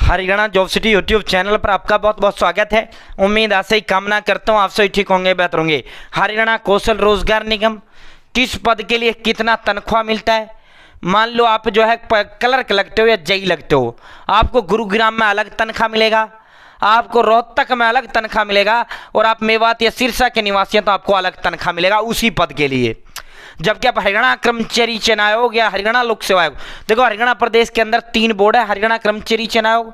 Haryana job city YouTube channel पर आपका बहुत बहुत स्वागत है। उम्मीद ऐसे ही कामना करता हूँ आप सभी ठीक होंगे, बेहतर होंगे। हरियाणा कौशल रोजगार निगम किस पद के लिए कितना तनख्वाह मिलता है। मान लो आप जो है क्लर्क लगते हो या जई लगते हो, आपको गुरुग्राम में अलग तनख्वाह मिलेगा, आपको रोहतक में अलग तनख्वाह मिलेगा, और आप मेवात या सिरसा के निवासी हैं तो आपको अलग तनख्वाह मिलेगा उसी पद के लिए। जबकि आप हरियाणा कर्मचारी चयन आयोग या हरियाणा लोक सेवा आयोग, देखो हरियाणा प्रदेश के अंदर 3 बोर्ड है। हरियाणा कर्मचारी चयन आयोग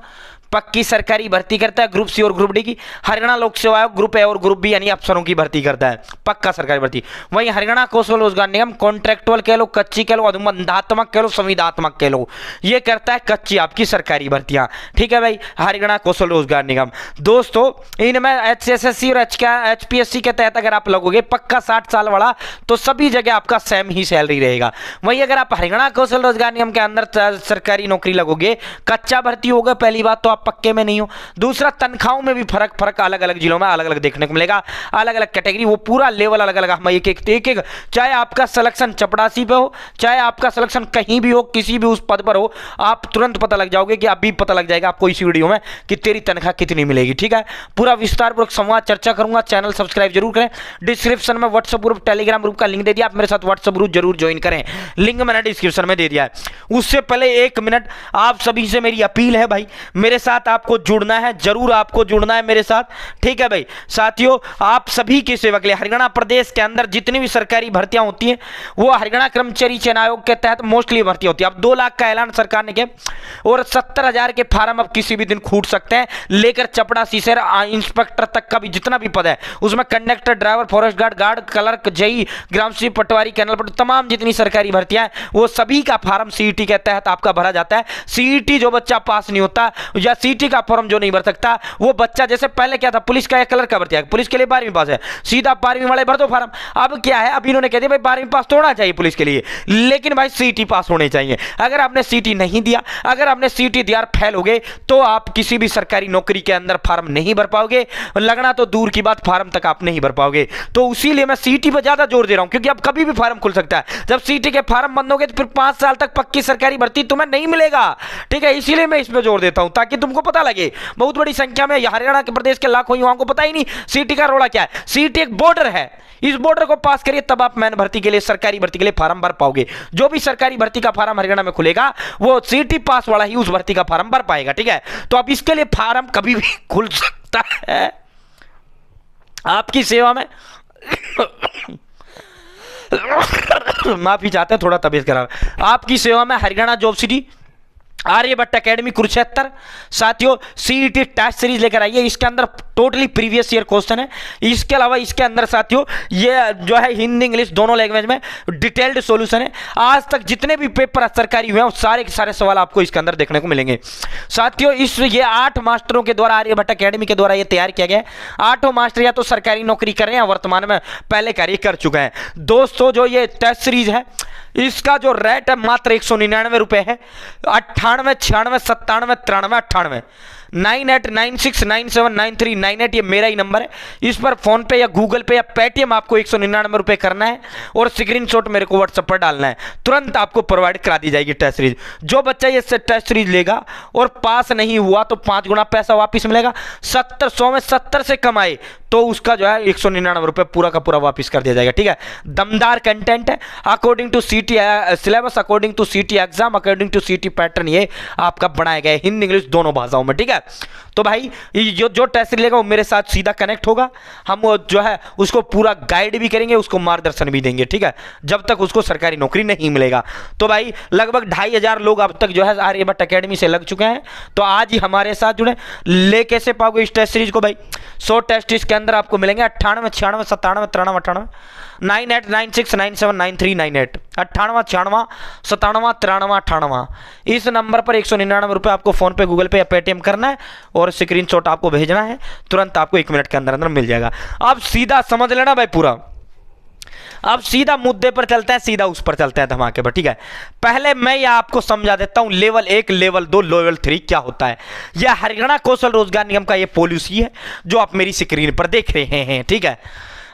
पक्की सरकारी भर्ती करता है, ग्रुप सी और ग्रुप डी की। हरियाणा लोक सेवा आयोग ग्रुप ए और ग्रुप बी यानी अफसरों की भर्ती करता है, पक्का सरकारी भर्ती। वहीं हरियाणा कौशल रोजगार निगम कॉन्ट्रैक्चुअल कह लो, कच्ची कह लो, अनुबंधात्मक कह लो, संविदात्मक कह लो, ये करता है कच्ची आपकी सरकारी भर्तियां। ठीक है भाई, हरियाणा कौशल रोजगार निगम। दोस्तों इनमें HSSC और HPSC के तहत अगर आप लगोगे पक्का 60 साल वाला तो सभी जगह आपका सेम ही सैलरी रहेगा। वहीं अगर आप हरियाणा कौशल रोजगार निगम के अंदर सरकारी नौकरी लगोगे, कच्चा भर्ती होगा, पहली बात तो आप पक्के में नहीं हो, दूसरा तनख्वाहों में भी फर्क अलग अलग जिलों में अलग अलग देखने को मिलेगा, अलग अलग कैटेगरी, वो पूरा लेवल अलग अलग। हम एक चाहे आपका सिलेक्शन चपड़ासी पे हो, चाहे आपका सिलेक्शन कहीं भी हो, किसी भी उस पद पर हो, आप तुरंत पता लग जाओगे कि अभी पता लग जाएगा आपको इसी वीडियो में कि तेरी तनख्वाह कितनी मिलेगी। ठीक है, पूरा विस्तारपूर्वक संवाद चर्चा करूंगा। चैनल सब्सक्राइब जरूर करें। डिस्क्रिप्शन में व्हाट्सएप ग्रुप, टेलीग्राम ग्रुप का लिंक दे दिया, आप मेरे साथ व्हाट्सएप ग्रुप जरूर ज्वाइन करें, लिंक मैंने डिस्क्रिप्शन में दे दिया है। उससे पहले 1 मिनट आप सभी से मेरी अपील है भाई, मेरे साथ आपको जुड़ना है, जरूर आपको जुड़ना है मेरे साथ। ठीक है भाई साथियों, आप सभी की सेवा के लिए हरियाणा प्रदेश के अंदर जितनी भी सरकारी भर्तियां होती हैं वो हरियाणा कर्मचारी चयन आयोग के तहत मोस्टली भर्ती होती है। अब 2 लाख का ऐलान सरकार ने किया और 70,000 के फार्म अब किसी भी दिन छूट सकते हैं, लेकर चपड़ासी से इंस्पेक्टर तक का भी जितना भी पद है उसमें conductor, driver, forest guard, clerk, जई, ग्राम सेवक, पटवारी, कैनल पर तमाम जितनी सरकारी भर्तियां हैं वो सभी का फार्म CET के तहत आपका भरा जाता है। CET जो बच्चा पास नहीं होता या CET का फॉर्म जो नहीं भर सकता वो बच्चा, जैसे पहले क्या था पुलिस का या क्लर्क का भर्ती है, पुलिस के लिए 12वीं पास है, सीधा 12वीं वाले भर दो फार्म। अब क्या है, अब इन्होंने कह दिया भाई 12वीं पास तो होना चाहिए पुलिस के लिए, लेकिन भाई CET पास होने चाहिए। अगर आपने CET नहीं दिया, अगर आपने CET दिया फेल हो गए तो आप किसी भी सरकारी नौकरी के अंदर फार्म नहीं भर पाओगे, लगना तो दूर की बात फार्म तक आप नहीं भर पाओगे। तो इसीलिए मैं CET पर ज्यादा जोर दे रहा हूं, क्योंकि अब कभी भी फार्म खुल सकता है। जब CET के फार्म बंद हो गए तो फिर 5 साल तक पक्की सरकारी भर्ती तुम्हें नहीं मिलेगा। ठीक है, इसीलिए मैं इसमें जोर देता हूं ताकि तुमको पता लगे। बहुत बड़ी संख्या में हरियाणा के प्रदेश के लाखों युवाओं को पता ही नहीं CET का रोड़ा क्या है। CET एक बॉर्डर है, इस बॉर्डर को पास करिए तब आप मैन भर्ती के लिए, सरकारी भर्ती के लिए फार्म भर पाओगे। जो भी सरकारी भर्ती का फार्म हरियाणा में खुलेगा वो CET पास वाला ही उस भर्ती का फार्म भर पाएगा। ठीक है, तो अब इसके लिए फार्म कभी भी खुल सकता है आपकी सेवा में। माफी चाहते हैं, थोड़ा तबीयत खराब। आपकी सेवा में Haryana job city Aryabhatta academy Kurukshetra साथियों CET टेस्ट सीरीज लेकर आई है। इसके अंदर टोटली प्रीवियस ईयर क्वेश्चन है। इसके अलावा इसके अंदर साथियों ये जो है हिंदी इंग्लिश दोनों लैंग्वेज में डिटेल्ड सॉल्यूशन है। आज तक जितने भी पेपर सरकारी हुए हैं सारे के सारे सवाल आपको इसके अंदर देखने को मिलेंगे साथियों। ये 8 मास्टरों के द्वारा आर्यभट्ट एकेडमी के द्वारा ये तैयार किया गया है। 8 मास्टर या तो सरकारी नौकरी कर रहे हैं, वर्तमान में पहले कार्य कर चुके हैं। दोस्तों जो ये टेस्ट सीरीज है इसका जो रेट है मात्र 199 रुपए है। 98 96 97 93 98 9896979398 ये मेरा ही नंबर है। इस पर फोन पे या गूगल पे या पेटीएम आपको 199 रुपए करना है और स्क्रीनशॉट मेरे को व्हाट्सएप पर डालना है, तुरंत आपको प्रोवाइड करा दी जाएगी टेस्ट सीरीज। जो बच्चा ये टेस्ट सीरीज लेगा और पास नहीं हुआ तो 5 गुना पैसा वापस मिलेगा। 100 में 70 से कमाए तो उसका जो है 199 रुपए पूरा का पूरा वापस कर दिया जाएगा। ठीक है, दमदार कंटेंट है according to CET syllabus, according to CET exam, according to CET pattern ये आपका बनाया गया है हिंदी इंग्लिश दोनों भाषाओं में। ठीक है, तो भाई जो टेस्ट लेगा वो मेरे साथ सीधा कनेक्ट होगा, हम वो जो है उसको पूरा गाइड भी करेंगे, उसको मार्गदर्शन भी देंगे। ठीक है, जब तक उसको सरकारी नौकरी नहीं मिलेगा। तो भाई लगभग 2500 लोग अब तक जो है आर्यभट्ट एकेडमी से लग चुके हैं। तो आज ही हमारे साथ जुड़े। ले कैसे पाओगे इस टेस्ट सीरीज को भाई? 100 टेस्ट इसके अंदर आपको मिलेंगे। 98 96 97 93 98 9896979398 98 96 97 93 98 इस नंबर पर 199 रुपए आपको फोन पे, गूगल पे या पेटीएम करना है और स्क्रीनशॉट आपको भेजना है, तुरंत आपको 1 मिनट के अंदर अंदर मिल जाएगा। अब सीधा समझ लेना भाई पूरा। अब सीधा मुद्दे पर चलते हैं, सीधा उस पर चलते हैं धमाके पर। ठीक है, पहले मैं यह आपको समझा देता हूं लेवल 1, लेवल 2, लेवल 3 क्या होता है। यह हरियाणा कौशल रोजगार निगम का यह पॉलिसी है जो आप मेरी स्क्रीन पर देख रहे हैं। ठीक है,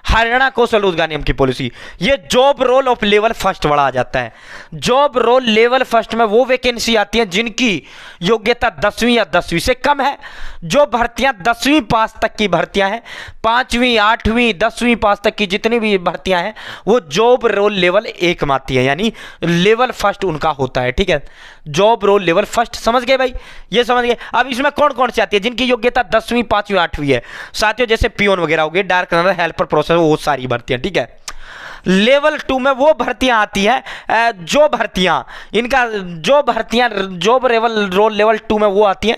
हरियाणा कौशल रोजगार निगम की पॉलिसी, ये job role of level first वाला आ जाता है। जॉब रोल लेवल फर्स्ट में वो वैकेंसी आती है जिनकी योग्यता 10वीं या 10वीं से कम है। जो भर्तियां 10वीं पास तक की भर्तियां हैं, 5वीं 8वीं 10वीं पास तक की जितनी भी भर्तियां हैं, वो जॉब रोल लेवल 1 में आती है, यानी लेवल फर्स्ट उनका होता है। ठीक है, जॉब रोल लेवल फर्स्ट, समझ गए भाई, ये समझ गए। अब इसमें कौन कौन सी आती है जिनकी योग्यता 10वीं 5वीं 8वीं है साथियों, जैसे पियोन वगैरह हो गए, डार्क रनर, हेल्पर, प्रोसेस, वो सारी भर्तियां। ठीक है, लेवल 2 में वो भर्तियां आती है जो भर्तियां इनका जो भर्तियां जॉब रोल लेवल 2 में वो आती हैं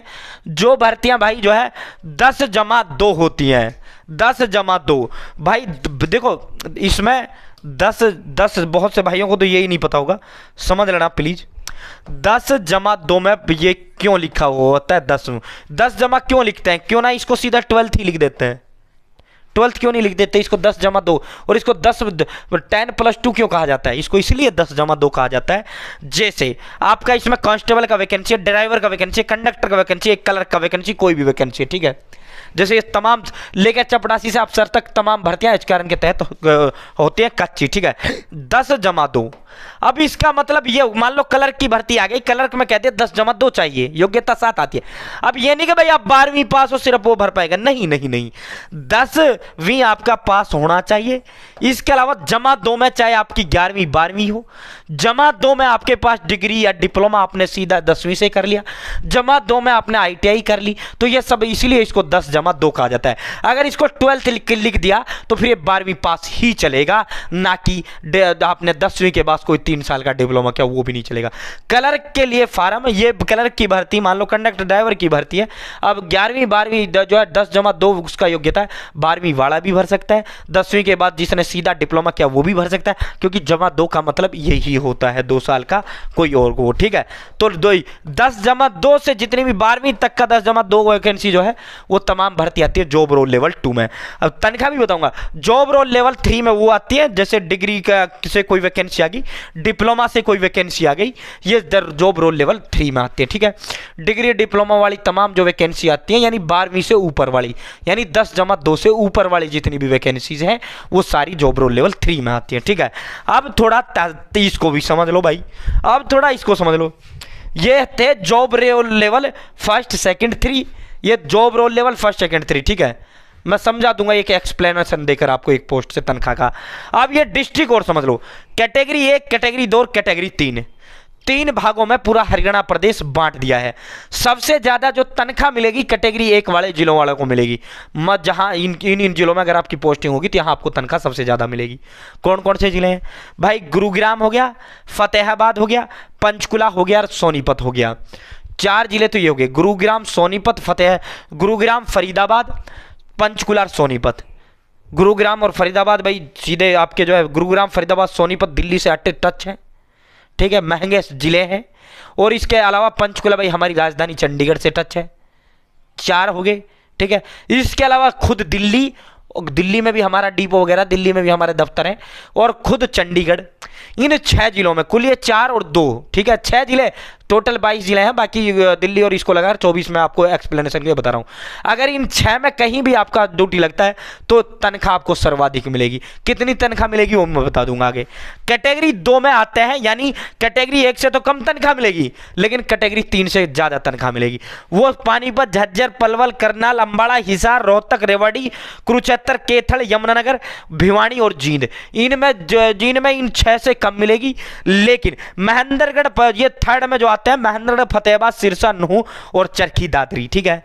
जो भर्तियां भाई जो है 10+2 होती हैं। 10+2 भाई देखो, इसमें 10 बहुत से भाइयों को तो यही नहीं पता होगा, समझ लेना प्लीज। 10+2 में ये क्यों लिखा हुआ होता है 10 जमा क्यों लिखते हैं, क्यों ना इसको सीधा 12th ही लिख देते हैं। 12th क्यों नहीं लिख देते, इसको 10+2, और इसको 10+2 क्यों कहा जाता है, इसको इसलिए 10+2 कहा जाता है। जैसे आपका इसमें कांस्टेबल का वैकेंसी है, ड्राइवर का वैकेंसी है, कंडक्टर का वैकेंसी है, क्लर्क का वैकेंसी, कोई भी वैकेंसी है। ठीक है, जैसे ये तमाम लेकर चपरासी से अफसर तक तमाम भर्तियां इस कारण के तहत होती हैं कच्ची। ठीक है, 10+2। अब इसका मतलब ये, मान लो क्लर्क की भर्ती आ गई, क्लर्क में कहते हैं 10+2 चाहिए, योग्यता 7 आती है। अब ये नहीं कि भाई आप 12वीं पास हो सिर्फ वो भर पाएगा, नहीं नहीं नहीं, 10वीं आपका पास होना चाहिए। इसके अलावा +2 में चाहे आपकी 11वीं 12वीं हो, +2 में आपके पास डिग्री या डिप्लोमा आपने सीधा 10वीं से कर लिया, +2 में आपने ITI कर ली, तो ये सब इसलिए इसको 10+2 कहा जाता है। अगर इसको 12th लिख दिया तो फिर ये 12वीं पास ही चलेगा, ना कि आपने 10वीं के बाद कोई 3 साल का डिप्लोमा किया वो भी नहीं चलेगा। क्लर्क के लिए फार्म, ये क्लर्क की भर्ती, मान लो कंडक्टर ड्राइवर की भर्ती है, अब 11वीं 12वीं जो है 10+2 उसका योग्यता है, 12वीं वाला भी भर सकता है, 10वीं के बाद जिसने सीधा डिप्लोमा किया वो भी भर सकता है, क्योंकि +2 का मतलब यही होता है 2 साल का, कोई और वो। ठीक है, तो 10+2 से जितनी भी 12वीं तक का 10+2 वैकेंसी जो है वो तमाम भर्ती आती है जॉब रोल लेवल 2 में। अब तनख्वाह भी बताऊंगा, जॉब रोल लेवल 3 में वो आती है जैसे डिग्री का से कोई वैकेंसी आ गई, डिप्लोमा से कोई वैकेंसी आ गई, ये जॉब रोल लेवल 3 में आती है। ठीक है, डिग्री डिप्लोमा वाली तमाम जो वैकेंसी आती है, यानी 12वीं से ऊपर वाली, यानी 10+2 से ऊपर वाली जितनी भी वैकेंसीज हैं वो सारी जॉब रोल लेवल 3 में आती है। ठीक है, अब थोड़ा इसको भी समझ लो भाई, अब थोड़ा इसको समझ लो। ये थे job role level 1st 2nd 3, ये job role level 1st 2nd 3। ठीक है, मैं समझा दूंगा एक एक्सप्लेनेशन देकर आपको एक पोस्ट से तनख्वाह का। अब ये डिस्ट्रिक्ट और समझ लो, कैटेगरी 1, कैटेगरी 2 और कैटेगरी 3, 3 भागों में पूरा हरियाणा प्रदेश बांट दिया है। सबसे ज्यादा जो तनख्वाह मिलेगी कैटेगरी 1 वाले जिलों वालों को मिलेगी। जहां इन जिलों में अगर आपकी पोस्टिंग होगी तो यहाँ आपको तनख्वाह सबसे ज्यादा मिलेगी। कौन कौन से जिले हैं भाई? गुरुग्राम हो गया, फतेहाबाद हो गया, पंचकुला हो गया और सोनीपत हो गया। 4 जिले तो ये हो गए, गुरुग्राम, सोनीपत, गुरुग्राम, फरीदाबाद, पंचकुला और सोनीपत। गुरुग्राम और फरीदाबाद भाई सीधे आपके जो है गुरुग्राम, फरीदाबाद, सोनीपत दिल्ली से टच है। ठीक है, महंगे जिले हैं। और इसके अलावा पंचकुला भाई हमारी राजधानी चंडीगढ़ से टच है। 4 हो गए। ठीक है, इसके अलावा खुद दिल्ली में भी हमारा डिपो वगैरह, दिल्ली में भी हमारे दफ्तर हैं, और खुद चंडीगढ़। इन 6 जिलों में कुल ये 4 और 2, ठीक है 6 जिले, टोटल 22 जिले हैं, बाकी दिल्ली और इसको लगा 24 में आपको एक्सप्लेनेशन के लिए बता रहा हूं। अगर इन 6 में कहीं भी आपका ड्यूटी लगता है तो तनख्वाह आपको सर्वाधिक मिलेगी। कितनी तनख्वाह मिलेगी वो मैं बता दूंगा आगे। कैटेगरी 2 में आते हैं, यानी कैटेगरी 1 से तो कम तनख्वाह मिलेगी, लेकिन कैटेगरी 3 से ज्यादा तनख्वाह मिलेगी। वो पानीपत, झज्जर, पलवल, करनाल, अंबाला, हिसार, रोहतक, रेवाड़ी, कुरुक्षेत्र, कैथल, यमुनानगर, भिवानी और जींद, जिनमें इन 6 से कम मिलेगी। लेकिन महेंद्रगढ़ ये 3rd में जो आते हैं, महेंद्रगढ़, फतेहाबाद, सिरसा, नूह और चरखी दादरी, ठीक है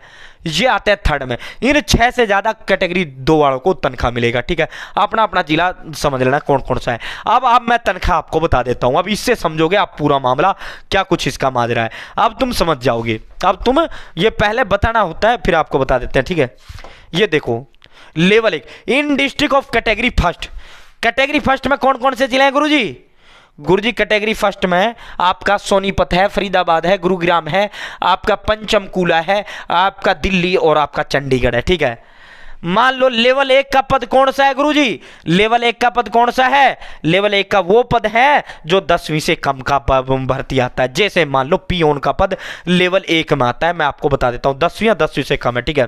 ये आते हैं 3rd में। इन 6 से ज्यादा कैटेगरी 2 वालों को तनख्वाह मिलेगा। ठीक है, अपना अपना जिला समझ लेना कौन कौन सा है। अब मैं तनख्वाह आपको बता देता हूं, अब इससे समझोगे आप पूरा मामला क्या कुछ इसका माजरा है, अब तुम समझ जाओगे। अब तुम ये पहले बताना होता है फिर आपको बता देते हैं। ठीक है, ये देखो level 1 in district of category 1st। Category 1st में कौन कौन से जिले हैं गुरुजी? कैटेगरी 1st में आपका सोनीपत है, फरीदाबाद है, गुरुग्राम है, आपका पंचमकुला है, आपका दिल्ली और आपका चंडीगढ़ है। ठीक है, मान लो लेवल 1 का पद कौन सा है गुरुजी? लेवल 1 का पद कौन सा है? लेवल 1 का वो पद है जो 10वीं से कम का भर्ती आता है। जैसे मान लो पियोन का पद लेवल 1 में आता है, मैं आपको बता देता हूं 10वीं या 10वीं से कम है, ठीक है।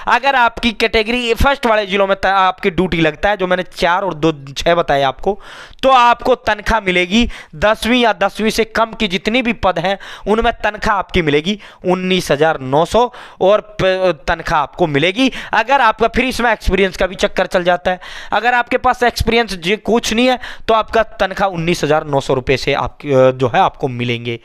अगर आपकी कैटेगरी फर्स्ट वाले जिलों में आपकी ड्यूटी लगता है, जो मैंने 4 और 2 6 बताया आपको, तो आपको तनख्वाह मिलेगी 10वीं या 10वीं से कम की जितनी भी पद हैं उनमें तनख्वाह आपकी मिलेगी 19,900 और तनख्वाह आपको मिलेगी। अगर आपका फिर इसमें एक्सपीरियंस का भी चक्कर चल जाता है, अगर आपके पास एक्सपीरियंस कुछ नहीं है तो आपका तनख्वाह 19,900 रुपए से आपकी जो है आपको मिलेंगे।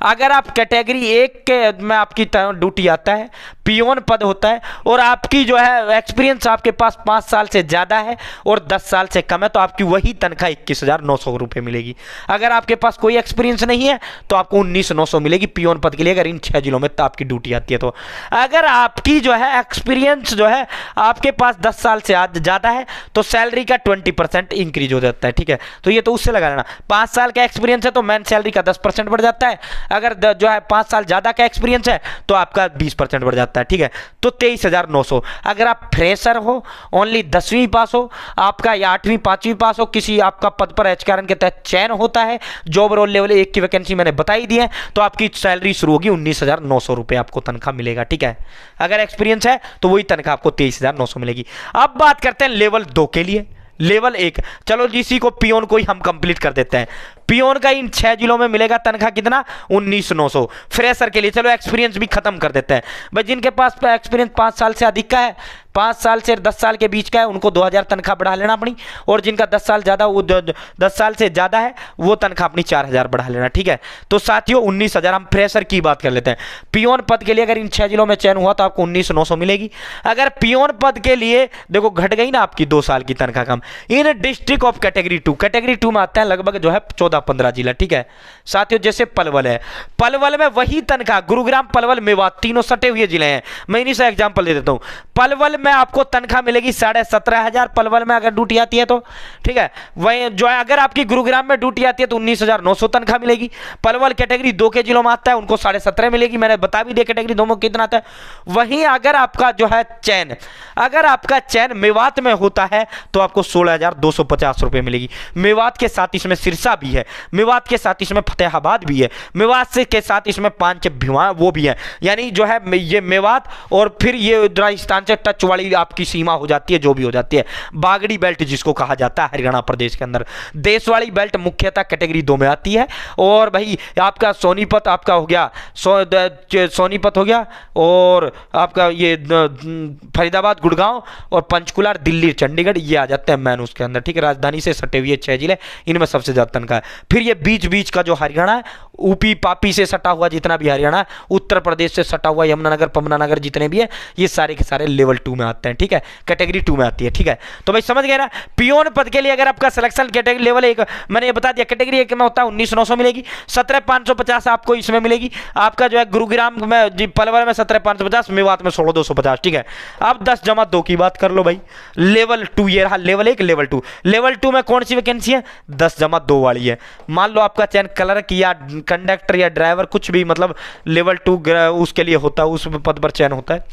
अगर आप कैटेगरी 1 के में आपकी ड्यूटी आता है, पियोन पद होता है और आपकी जो है एक्सपीरियंस आपके पास 5 साल से ज़्यादा है और 10 साल से कम है तो आपकी वही तनख्वाह 21,900 रुपये मिलेगी। अगर आपके पास कोई एक्सपीरियंस नहीं है तो आपको 19,900 मिलेगी पियोन पद के लिए, अगर इन 6 जिलों में आपकी ड्यूटी आती है तो। अगर आपकी जो है एक्सपीरियंस जो है आपके पास 10 साल से ज़्यादा है तो सैलरी का 20% इंक्रीज हो जाता है, ठीक है। तो ये तो उससे लगा लेना। 5 साल का एक्सपीरियंस है तो मैन सैलरी का 10% बढ़ जाता है, अगर जो है 5 साल ज़्यादा का एक्सपीरियंस है तो आपका 20% बढ़ जाता है, ठीक है। तो 23,900। अगर आप फ्रेशर हो, ओनली 10वीं पास हो, आपका या 8वीं 5वीं पास हो, किसी आपका पद पर एचआरएन के तहत चयन होता है, जॉब रोल लेवल 1 की वैकेंसी मैंने बताई दी है, तो आपकी सैलरी शुरू होगी 19,900 रुपये आपको तनख्वाह मिलेगा, ठीक है। अगर एक्सपीरियंस है तो वही तनख्वाह आपको 23,900 मिलेगी। अब बात करते हैं लेवल 2 के लिए। लेवल 1, चलो इसी को पियोन को ही हम कंप्लीट कर देते हैं। पियोन का इन 6 जिलों में मिलेगा तनख्वाह कितना? 19,900। फ्रेशर के लिए चलो एक्सपीरियंस भी खत्म कर देते हैं भाई, जिनके पास एक्सपीरियंस 5 साल से अधिक का है, 5 साल से 10 साल के बीच का है, उनको 2,000 तनख्वाह बढ़ा लेना अपनी, और जिनका 10 साल ज़्यादा वो 10 साल से ज़्यादा है वो तनख्वाह अपनी 4,000 बढ़ा लेना, ठीक है। तो साथियों 19,000, हम फ्रेशर की बात कर लेते हैं। पियोन पद के लिए अगर इन 6 जिलों में चयन हुआ तो आपको 19,900 मिलेगी। अगर पियोन पद के लिए देखो घट गई ना आपकी 2 साल की तनख्वाह कम, इन डिस्ट्रिक्ट ऑफ कैटेगरी 2, कैटेगरी 2 में आते हैं लगभग जो है 14-15 जिला, ठीक है साथियों। जैसे पलवल है, पलवल में वही तनख्वाह, गुरुग्राम, पलवल, मेवात तीनों सटे हुए जिले हैं, मैं इन्हीं से एग्जांपल दे देता हूं। पलवल में आपको तनख्वाह मिलेगी 17,500 पलवल में अगर ड्यूटी आती है तो, ठीक है। वही जो है अगर आपकी गुरुग्राम में ड्यूटी आती है तो 19,900 तनख्वाह मिलेगी। पलवल कैटेगरी 2 के जिलों में आता है, उनको 17,500 मिलेगी, मैंने बता भी दिया कैटेगरी 2 में कितना आता है। वहीं अगर आपका जो है चयन, अगर आपका चयन मेवात में होता है तो आपको 16,250 रुपये मिलेगी। मेवात के साथ इसमें सिरसा भी है, मेवात के साथ इसमें फतेहाबाद भी है, मेवात से के साथ इसमें 5 भिवा वो भी है, यानी जो है ये मेवात और फिर ये राजस्थान से टच वाली आपकी सीमा हो जाती है, जो भी हो जाती है बागड़ी बेल्ट जिसको कहा जाता है हरियाणा प्रदेश के अंदर। देश वाली बेल्ट मुख्यतः कैटेगरी 2 में आती है। और भाई आपका सोनीपत आपका हो गया, सोनीपत हो गया, और आपका ये फरीदाबाद, गुड़गांव और पंचकुला, दिल्ली, चंडीगढ़ ये आ जाते हैं मैन उसके अंदर, ठीक है। राजधानी से सटे हुए 6 जिले, इनमें सबसे ज्यादा तनख्वाह है। फिर ये बीच बीच का जो हरियाणा है, ऊपी पापी से सटा हुआ जितना भी हरियाणा है, उत्तर प्रदेश से सटा हुआ यमुनानगर, पमनानगर जितने भी है, ये सारे के सारे लेवल 2 में आते हैं, ठीक है, कैटेगरी 2 में आती है, ठीक है। तो भाई समझ गए ना, पियोन पद के लिए अगर आपका सिलेक्शन कैटेगरी लेवल 1 मैंने ये बता दिया, कैटेगरी 1 में होता है 19,900 मिलेगी, 17,550 आपको इसमें मिलेगी। आपका जो है गुरुग्राम में, पलवल में 17,550, मेवात में 16,250, ठीक है। अब 10-2 की बात कर लो भाई। लेवल 2 ये रहा, लेवल 1 लेवल 2। लेवल 2 में कौन सी वैकेंसी है? 10-2 वाली है। मान लो आपका चयन क्लर्क या कंडक्टर या ड्राइवर कुछ भी, मतलब लेवल 2 उसके लिए होता है, उस पद पर चयन होता है।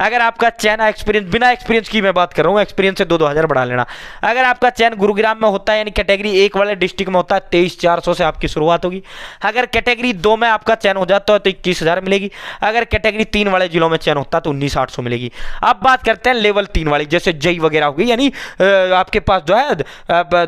अगर आपका चयन एक्सपीरियंस, बिना एक्सपीरियंस की मैं बात कर रहा हूँ, एक्सपीरियंस से 2,000 बढ़ा लेना। अगर आपका चयन गुरुग्राम में होता है यानी कैटेगरी 1 वाले डिस्ट्रिक्ट में होता है, 23,400 से आपकी शुरुआत होगी। अगर कैटेगरी 2 में आपका चयन हो जाता है तो 21,000 मिलेगी। अगर कैटेगरी 3 वाले जिलों में चयन होता है तो 19,800 मिलेगी। अब बात करते हैं लेवल 3 वाली, जैसे जई वगैरह होगी, यानी आपके पास जो है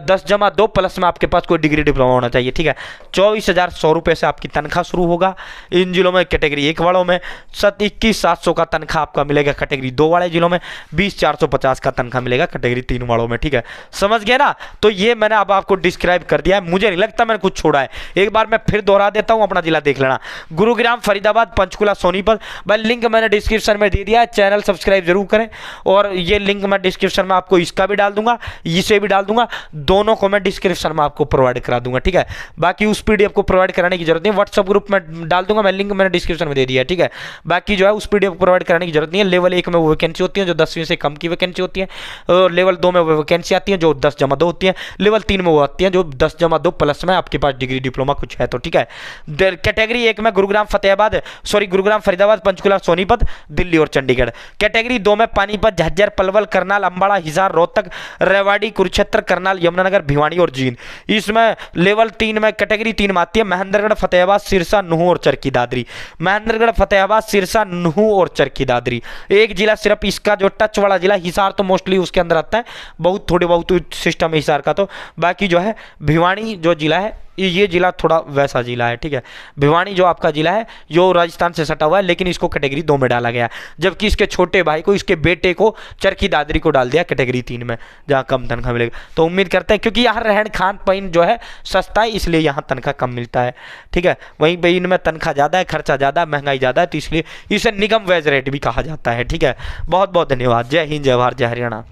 10-2 प्लस में आपके पास कोई डिग्री डिप्लोमा होना चाहिए, ठीक है। 24,100 रुपये से आपकी तनख्वाह शुरू होगा इन जिलों में। कैटेगरी 1 वालों में 21,700 का तनख्वाह आपका मिलेगा, कैटेगरी 2 वाले जिलों में 20,450 का तनख्वाह मिलेगा, कैटेगरी 3 वालों में, ठीक है। समझ गए ना? तो ये मैंने अब आपको डिस्क्राइब कर दिया है, मुझे नहीं लगता मैंने कुछ छोड़ा है। एक बार मैं फिर दोहरा देता हूं, अपना जिला देख लेना, गुरुग्राम, फरीदाबाद, पंचकुला, सोनीपत। भाई लिंक मैंने डिस्क्रिप्शन में दे दिया है, चैनल सब्सक्राइब जरूर करें। और ये लिंक मैं डिस्क्रिप्शन में आपको इसका भी डाल दूंगा, इसे भी डाल दूंगा, दोनों को मैं डिस्क्रिप्शन में आपको प्रोवाइड करा दूंगा, ठीक है। बाकी उस पीडीएफ को प्रोवाइड कराने की जरूरत नहीं, व्हाट्सएप ग्रुप में डाल दूंगा मैं, लिंक मैंने डिस्क्रिप्शन में दे दिया है, ठीक है। बाकी जो है उस पीडीएफ को प्रोवाइड कराने की जरूरत जरूरत नहीं है। लेवल 1 में वो वैकेंसी होती है जो 10वीं से कम की वैकेंसी होती है, और लेवल 2 में वो वैकेंसी आती है जो 10+2 होती है, लेवल 3 में वो आती है जो 10+2 प्लस में आपके पास डिग्री डिप्लोमा कुछ है तो, ठीक है। कैटेगरी 1 में गुरुग्राम फरीदाबाद पंचकुला सोनीपत दिल्ली और चंडीगढ़। कैटेगरी 2 में पानीपत झज्जर पलवल करनाल अंबाला हिसार रोहतक रेवाड़ी कुरुक्षेत्र करनाल यमुनानगर भिवानी और जींद। इसमें लेवल 3 में कैटेगरी 3 में आती है महेंद्रगढ़ फतेहाबाद सिरसा नुहू और चरखी दादरी। महेंद्रगढ़ फतेहाबाद सिरसा नुहू और चरखी दादरी एक जिला सिर्फ इसका जो टच वाला जिला हिसार तो मोस्टली उसके अंदर आता है, बहुत थोड़े बहुत सिस्टम है हिसार का, तो बाकी जो है भिवानी जो जिला है ये जिला थोड़ा वैसा जिला है, ठीक है। भिवानी जो आपका जिला है जो राजस्थान से सटा हुआ है, लेकिन इसको कैटेगरी 2 में डाला गया, जबकि इसके छोटे भाई को, इसके बेटे को चरखी दादरी को डाल दिया कैटेगरी 3 में जहाँ कम तनख्वाह मिलेगा। तो उम्मीद करते हैं क्योंकि यहाँ रहन खान पान जो है सस्ता है इसलिए यहाँ तनख्वाह कम मिलता है, ठीक है। वहीं पर इनमें तनख्वाह ज़्यादा है, खर्चा ज़्यादा है, महंगाई ज़्यादा है, तो इसलिए इसे निगम वेज रेट भी कहा जाता है, ठीक है। बहुत बहुत धन्यवाद। जय हिंद, जय भारत, जय हरियाणा।